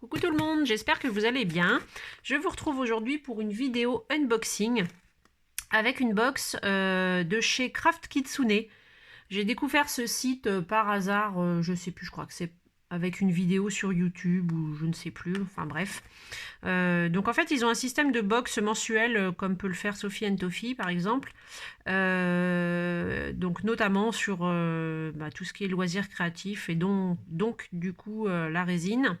Coucou tout le monde, j'espère que vous allez bien. Je vous retrouve aujourd'hui pour une vidéo unboxing avec une box de chez Craft Kitsune. J'ai découvert ce site par hasard, je sais plus, je crois que c'est avec une vidéo sur YouTube ou je ne sais plus, enfin bref. Donc en fait ils ont un système de box mensuel comme peut le faire Sophie & Toffee par exemple. Donc notamment sur tout ce qui est loisirs créatifs et donc du coup la résine.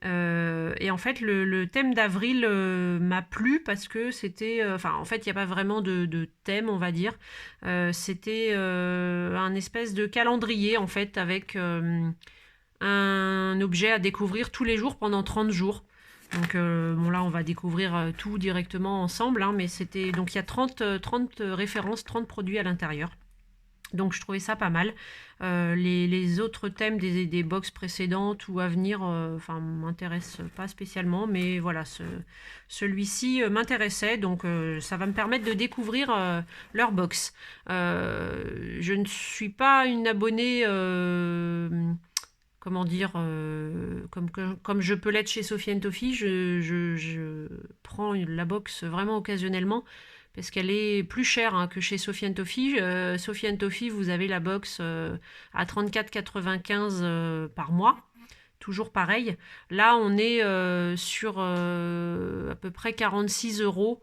Et en fait, le thème d'avril m'a plu parce que c'était... en fait, il n'y a pas vraiment de thème, on va dire. C'était un espèce de calendrier, en fait, avec un objet à découvrir tous les jours pendant 30 jours. Donc, bon, là, on va découvrir tout directement ensemble, hein, mais c'était... Donc, il y a 30 références, 30 produits à l'intérieur. Donc je trouvais ça pas mal. Les autres thèmes des box précédentes ou à venir m'intéressent pas spécialement, mais voilà, celui-ci m'intéressait, donc ça va me permettre de découvrir leur box. Je ne suis pas une abonnée, comment dire, comme je peux l'être chez Sophie & Toffee, je prends la box vraiment occasionnellement, parce qu'elle est plus chère hein, que chez Sophie & Toffee. Sophie & Toffee, vous avez la box à 34,95 par mois. Toujours pareil. Là, on est sur à peu près 46 €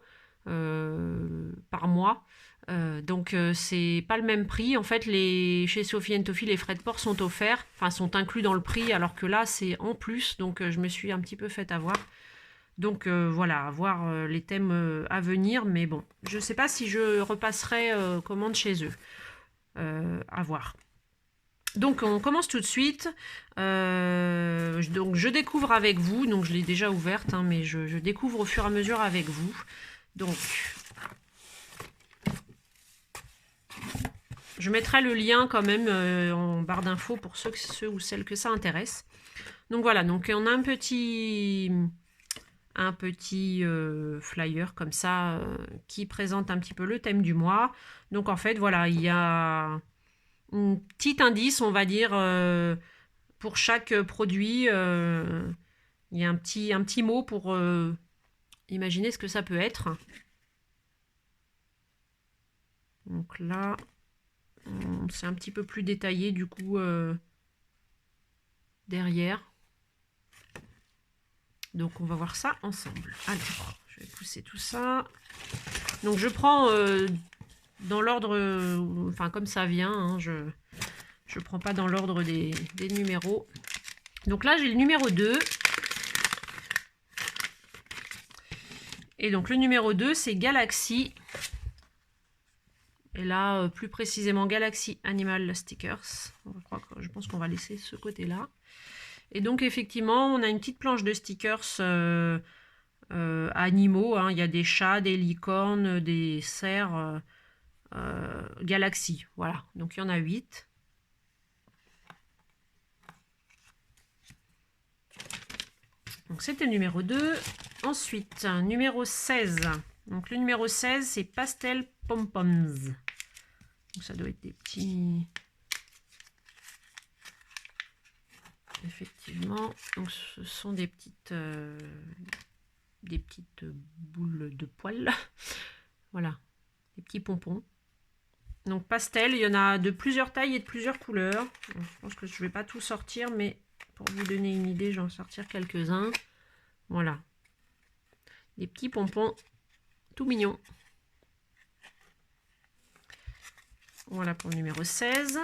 par mois. Donc, c'est pas le même prix. En fait, chez Sophie & Toffee, les frais de port sont offerts, enfin, sont inclus dans le prix, alors que là, c'est en plus. Donc, je me suis un petit peu fait avoir. Donc voilà, à voir les thèmes à venir, mais bon, je ne sais pas si je repasserai commande chez eux, à voir. Donc on commence tout de suite, donc je découvre avec vous, donc je l'ai déjà ouverte, hein, mais je découvre au fur et à mesure avec vous. Donc, je mettrai le lien quand même en barre d'infos pour ceux ou celles que ça intéresse. Donc voilà, donc on a un petit flyer comme ça qui présente un petit peu le thème du mois. Donc en fait, voilà, il y a un petit indice, on va dire, pour chaque produit. Il y a un petit mot pour imaginer ce que ça peut être. Donc là, c'est un petit peu plus détaillé du coup derrière. Donc on va voir ça ensemble. Alors, je vais pousser tout ça. Donc je prends dans l'ordre, enfin comme ça vient, hein, je ne prends pas dans l'ordre des numéros. Donc là j'ai le numéro 2. Et donc le numéro 2 c'est Galaxy. Et là plus précisément Galaxy Animal Stickers. Je pense qu'on va laisser ce côté là. Et donc effectivement on a une petite planche de stickers animaux, hein. Il y a des chats, des licornes, des cerfs, Galaxy, voilà, donc il y en a 8. Donc c'était le numéro 2. Ensuite, numéro 16. Donc le numéro 16, c'est Pastel Pom-Poms. Donc ça doit être des petits... Effectivement, donc ce sont des petites boules de poils. Voilà, des petits pompons. Donc pastel, il y en a de plusieurs tailles et de plusieurs couleurs. Je pense que je ne vais pas tout sortir, mais pour vous donner une idée, je vais en sortir quelques-uns. Voilà. Des petits pompons tout mignons. Voilà pour le numéro 16.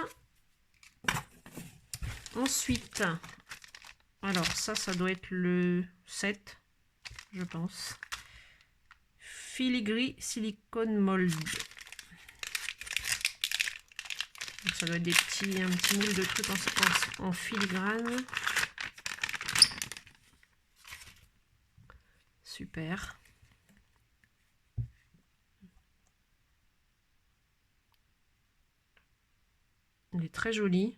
Ensuite, alors ça doit être le 7, je pense. Filigree Silicone Mold. Donc ça doit être un petit moule de trucs en filigrane. Super. Il est très joli.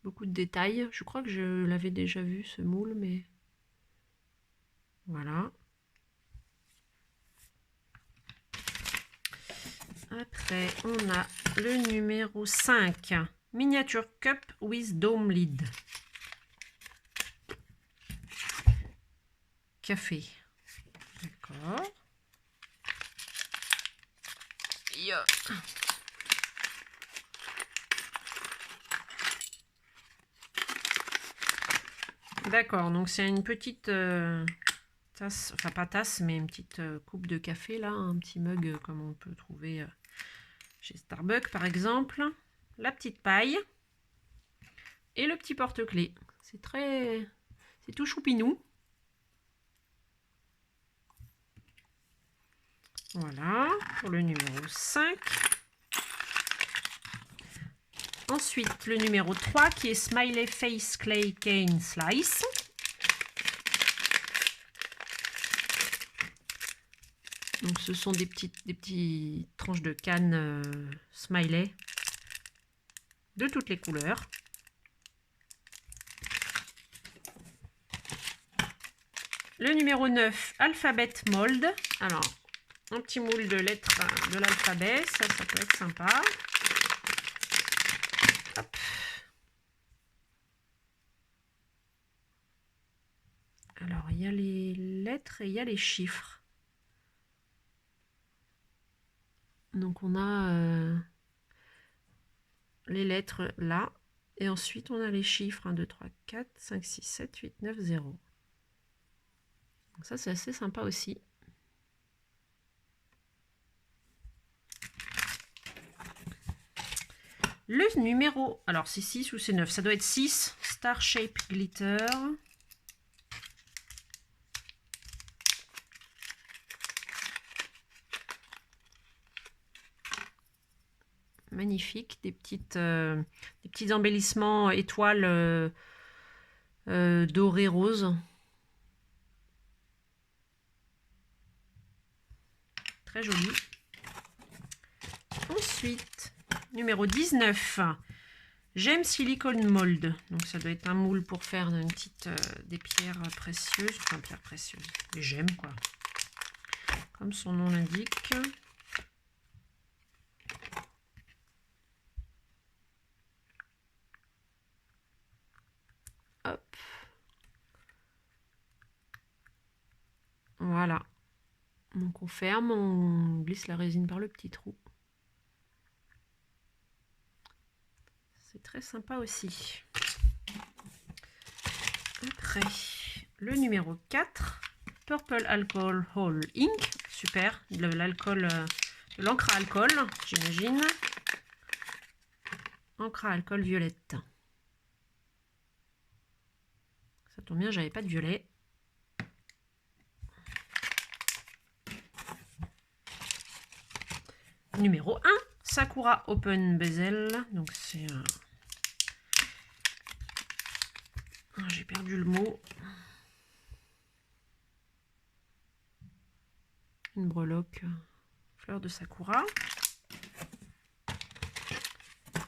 Beaucoup de détails. Je crois que je l'avais déjà vu ce moule, mais voilà. Après, on a le numéro 5. Miniature Cup with Dome Lid. café. D'accord. D'accord, donc c'est une petite tasse, enfin pas tasse, mais une petite coupe de café là, un petit mug comme on peut trouver chez Starbucks par exemple. La petite paille et le petit porte-clés. C'est tout choupinou. Voilà, pour le numéro 5. Ensuite, le numéro 3 qui est Smiley Face Clay Cane Slice. Donc ce sont des petites tranches de canne smiley de toutes les couleurs. Le numéro 9, Alphabet Mold. Alors, un petit moule de lettres de l'alphabet, ça peut être sympa. Hop. Alors, il y a les lettres et il y a les chiffres. Donc, on a les lettres là. Et ensuite, on a les chiffres 1, 2, 3, 4, 5, 6, 7, 8, 9, 0. Donc ça, c'est assez sympa aussi. Le numéro, alors c'est 6 ou c'est 9? Ça doit être 6, Star Shape Glitter. Magnifique, des petits embellissements étoiles dorées roses. Très joli. Ensuite, numéro 19, Gemme Silicone Mold. Donc ça doit être un moule pour faire des pierres précieuses, enfin pierres précieuses, des gemmes quoi. Comme son nom l'indique. Hop. Voilà. Donc on ferme, on glisse la résine par le petit trou. C'est très sympa aussi. Après, le numéro 4, Purple Alcohol Ink. Super, de l'alcool, de l'encre à alcool, j'imagine. Encre à alcool violette. Ça tombe bien, j'avais pas de violet. Numéro 1, Sakura Open Bezel. Donc c'est j'ai perdu le mot. Une breloque fleur de Sakura.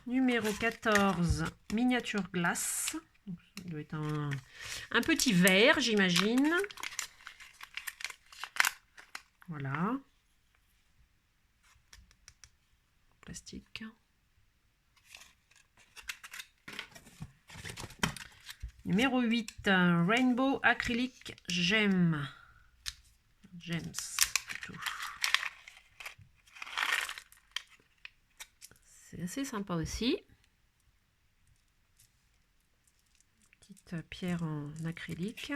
Numéro 14, miniature glace. Donc, ça doit être un petit verre, j'imagine. Voilà. Plastique. Numéro 8, Rainbow Acrylic Gem. Gems. C'est assez sympa aussi. Petite pierre en acrylique.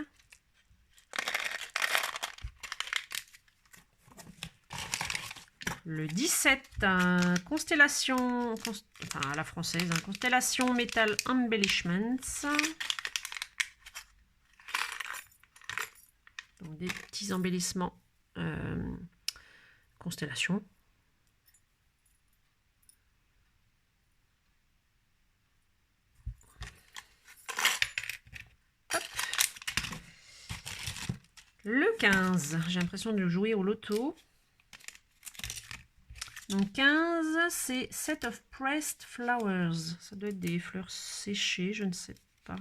Le 17, Constellation, enfin à la française, Constellation Metal Embellishments. Donc des petits embellissements constellation. Hop. Le 15, j'ai l'impression de jouer au loto. Donc 15, c'est Set of Pressed Flowers. Ça doit être des fleurs séchées, je ne sais pas.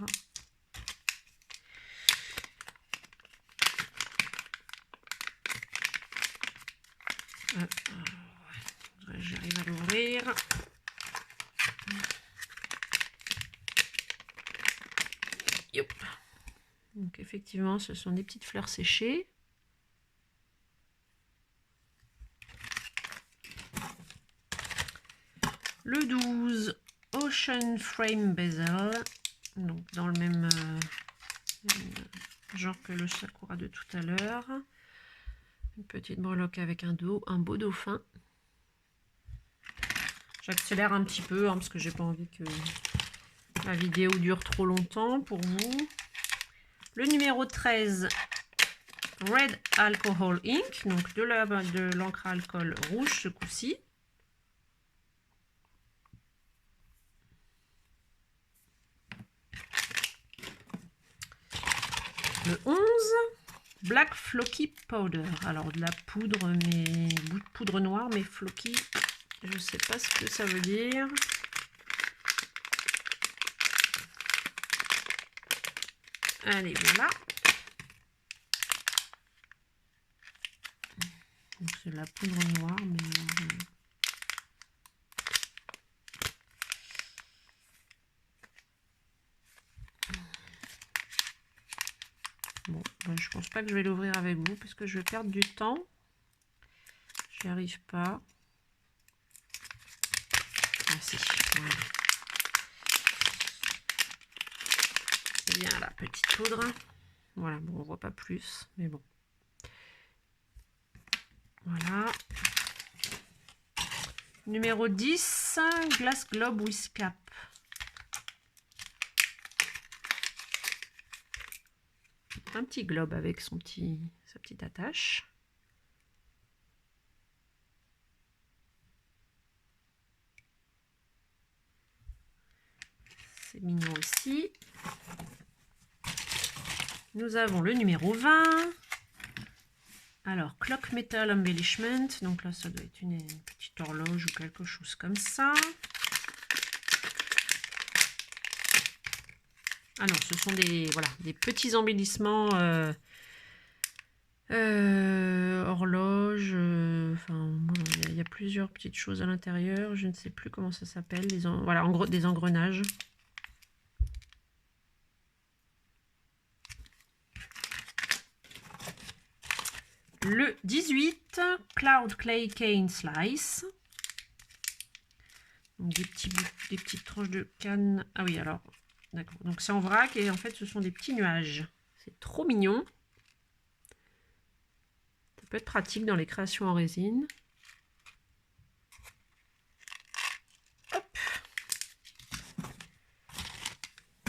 J'arrive à l'ouvrir. Yop. Donc effectivement, ce sont des petites fleurs séchées. Le 12, Ocean Frame Bezel. Donc dans le même genre que le Sakura de tout à l'heure. Une petite breloque avec un beau dauphin. J'accélère un petit peu hein, parce que j'ai pas envie que la vidéo dure trop longtemps pour vous. Le numéro 13, Red Alcohol Ink, donc de l'encre à alcool rouge ce coup-ci. Le 11, Black Flocky Powder. Alors de la poudre, mais poudre noire, mais flocky, je sais pas ce que ça veut dire. Allez, voilà. C'est de la poudre noire, mais... Bon, ben, je pense pas que je vais l'ouvrir avec vous parce que je vais perdre du temps. J'y arrive pas. Ah si, voilà. C'est bien la petite poudre. Voilà, bon, on voit pas plus, mais bon. Voilà. Numéro 10, Glass Globe with Cap. Un petit globe avec sa petite attache. C'est mignon aussi. Nous avons le numéro 20. Alors, Clock Metal Embellishment. Donc là, ça doit être une petite horloge ou quelque chose comme ça. Ah non, ce sont des petits embellissements horloge. Enfin, il y a plusieurs petites choses à l'intérieur. Je ne sais plus comment ça s'appelle. Voilà, en gros, des engrenages. Le 18, Cloud Clay Cane Slice. Donc des petites tranches de canne. Ah oui, alors, d'accord. Donc c'est en vrac et en fait, ce sont des petits nuages. C'est trop mignon. Ça peut être pratique dans les créations en résine. Hop.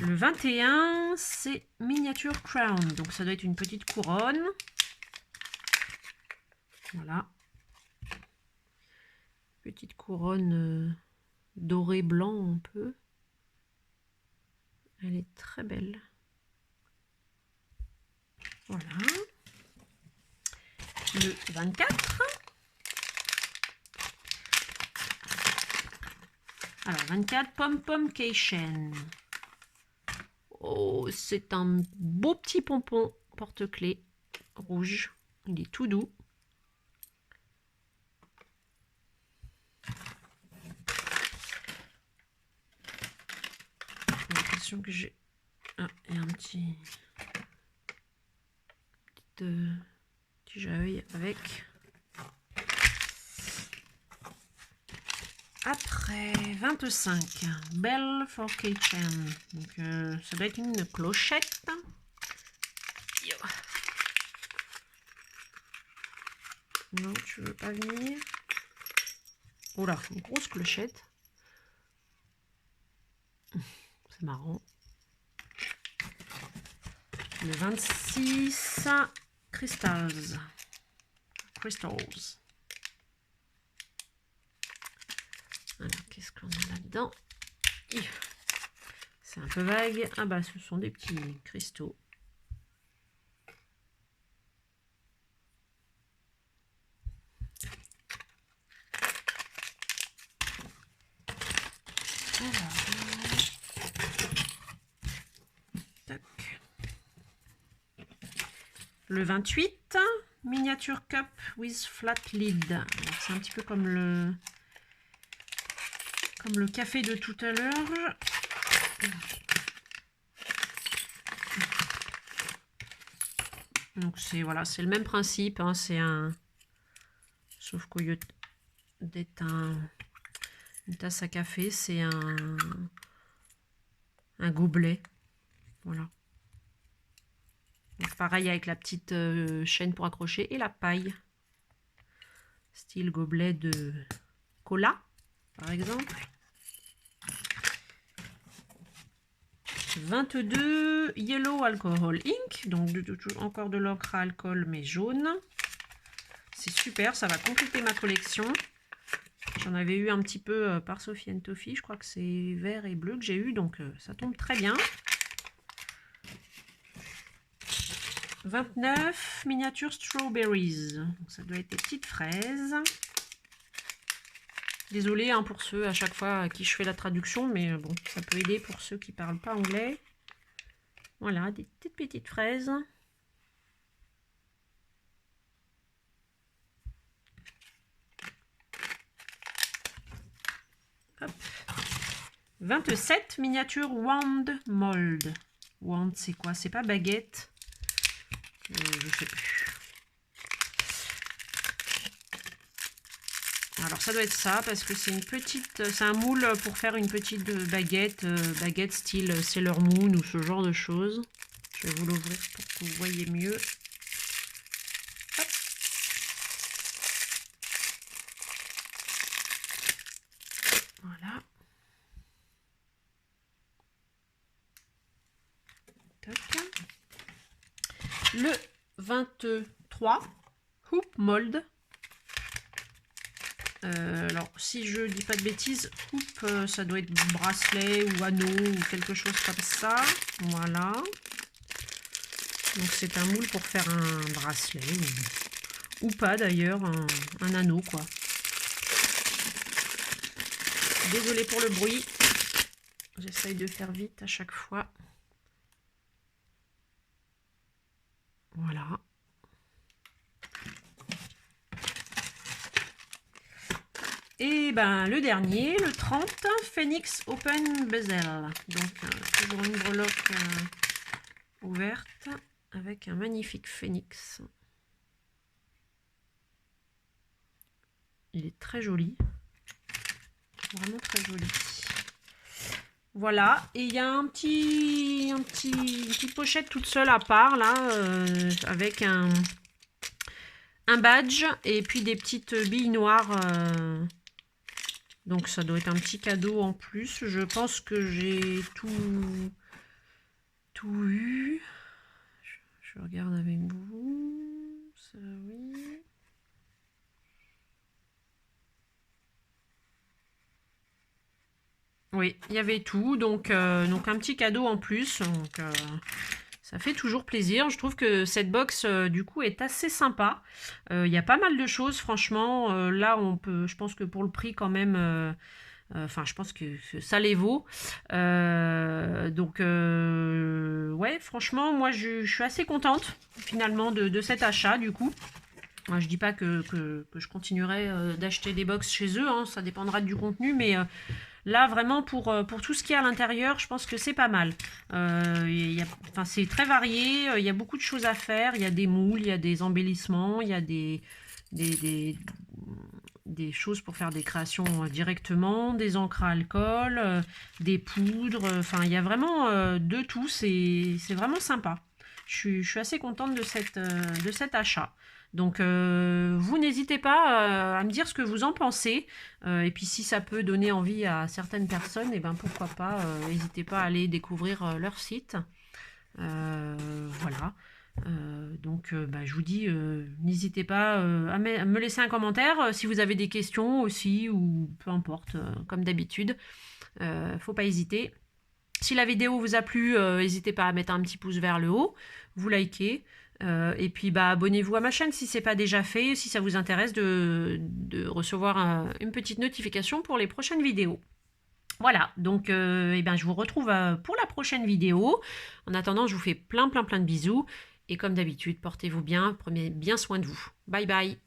Le 21, c'est Miniature Crown. Donc ça doit être une petite couronne. Voilà. Petite couronne doré blanc un peu. Elle est très belle. Voilà. Le 24. Alors 24, Pom Pom Cation. Oh, c'est un beau petit pompon porte-clés rouge. Il est tout doux. J'ai l'impression que j'ai... Ah, il y a un petit œil avec. Après, 25, Bell for Kitchen. Donc, ça doit être une clochette. Yo. Non, tu veux pas venir? Oh là, une grosse clochette. C'est marrant. Le 26, Crystals. Alors, qu'est-ce qu'on a là-dedans? C'est un peu vague. Ah bah, ce sont des petits cristaux. Alors, tac. Le 28, Miniature Cup with Flat Lid. C'est un petit peu comme le café de tout à l'heure. Donc c'est voilà, c'est le même principe, hein, c'est un... Sauf qu'au lieu d'être une tasse à café, c'est un gobelet. Voilà. Donc pareil avec la petite chaîne pour accrocher et la paille. Style gobelet de cola, par exemple. 22 Yellow Alcohol Ink. Donc encore de l'encre à alcool mais jaune. C'est super, ça va compléter ma collection. J'en avais eu un petit peu par Sophie Toffee. Je crois que c'est vert et bleu que j'ai eu. Donc ça tombe très bien. 29 miniatures strawberries. Donc, ça doit être des petites fraises. Désolée hein, pour ceux à chaque fois à qui je fais la traduction, mais bon, ça peut aider pour ceux qui ne parlent pas anglais. Voilà, des petites fraises. Hop. 27 miniatures Wand Mold. Wand, c'est quoi? C'est pas baguette. Je sais plus. Alors ça doit être ça parce que c'est une petite, c'est un moule pour faire une petite baguette, baguette style Sailor Moon ou ce genre de choses. Je vais vous l'ouvrir pour que vous voyez mieux. Hop. Voilà. Toc. Le 23 Hoop Mold. Alors, si je dis pas de bêtises, hoop, ça doit être bracelet ou anneau ou quelque chose comme ça. Voilà. Donc, c'est un moule pour faire un bracelet ou pas d'ailleurs, un anneau quoi. Désolée pour le bruit. J'essaye de faire vite à chaque fois. Voilà. Et ben le dernier, le 30, Phoenix Open Bezel. Donc toujours une breloque ouverte avec un magnifique phénix. Il est très joli. Vraiment très joli. Voilà, et il y a une petite pochette toute seule à part là, avec un badge et puis des petites billes noires. Donc ça doit être un petit cadeau en plus. Je pense que j'ai tout eu. Je regarde avec vous. Ça oui. Oui, il y avait tout, donc un petit cadeau en plus, donc ça fait toujours plaisir. Je trouve que cette box du coup est assez sympa. Il y a pas mal de choses, franchement. Là, on peut, je pense que pour le prix quand même, enfin, je pense que ça les vaut. Donc, ouais, franchement, moi, je suis assez contente finalement de cet achat du coup. Je dis pas que je continuerai d'acheter des box chez eux, hein, ça dépendra du contenu, mais là vraiment pour tout ce qu'il y a à l'intérieur, je pense que c'est pas mal. Enfin, c'est très varié, il y a beaucoup de choses à faire, il y a des moules, il y a des embellissements, il y a des choses pour faire des créations directement, des encres à alcool, des poudres, enfin il y a vraiment de tout, c'est vraiment sympa. Je suis assez contente de cet achat. Donc vous n'hésitez pas à me dire ce que vous en pensez, et puis si ça peut donner envie à certaines personnes, et ben pourquoi pas, n'hésitez pas à aller découvrir leur site. Voilà. Donc bah, je vous dis, n'hésitez pas à me laisser un commentaire si vous avez des questions aussi, ou peu importe, comme d'habitude. Faut pas hésiter. Si la vidéo vous a plu, n'hésitez pas à mettre un petit pouce vers le haut, vous likez. Et puis bah, abonnez-vous à ma chaîne si ce n'est pas déjà fait, si ça vous intéresse de recevoir une petite notification pour les prochaines vidéos. Voilà, donc eh ben, je vous retrouve pour la prochaine vidéo. En attendant, je vous fais plein de bisous. Et comme d'habitude, portez-vous bien, prenez bien soin de vous. Bye bye.